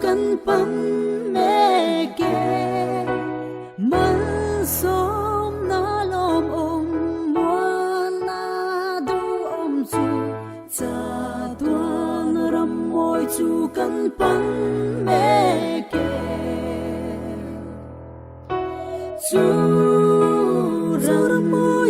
căn bắn mẹ kề mân xóm na lom mua na du chu cha tuan ram môi chu căn bắn mẹ kề chu ram môi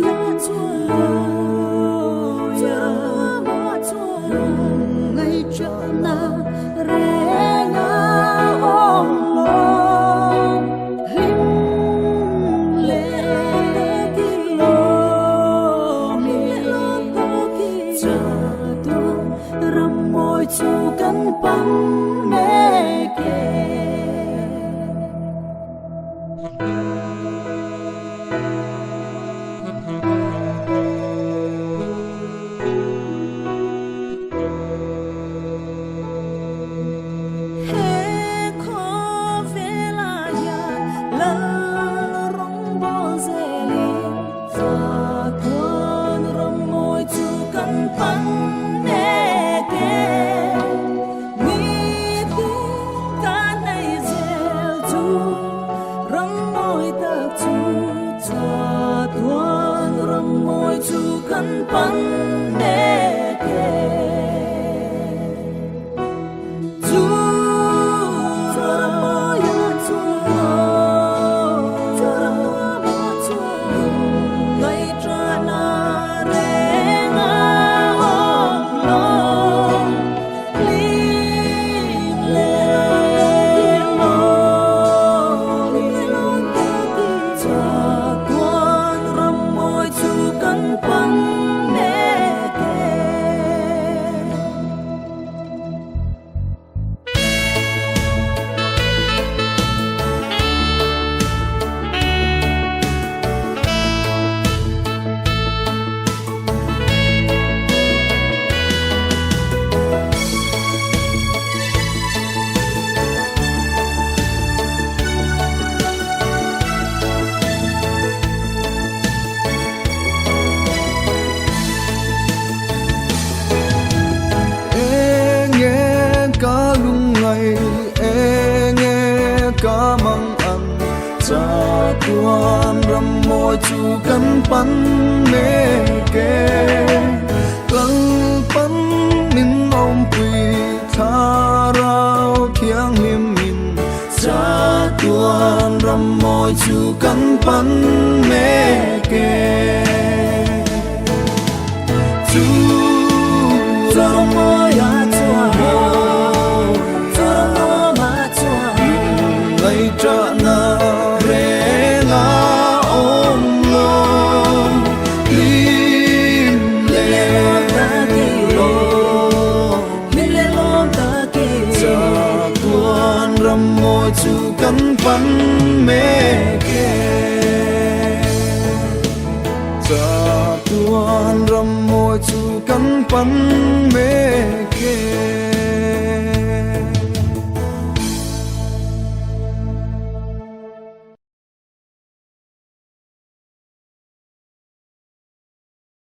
chu căn bắn mẹ kề he khó về là ya lỡ rong bo zeli ra tuan rong môi chu căn bắn mẹ kề chu căn bắn mẹ kề chu ra môi chu ra môi chu ngày tra na re nga ong lo ling le lo ling lo cha tuan ram môi chu căn bắn mẹ kề cá măng ăn cha tuan ram môi chu căn bắn mẹ kề lăng bắn min om quỳ tha rao thiang liêm min cha tuan ram môi chu căn bắn mẹ kề chu ram môi tra na re nga ong lo lim le ta ki lo ta ki cha tuan ram môi chu căn bắn mẹ kề cha tuan ram môi chu căn bắn mẹ kề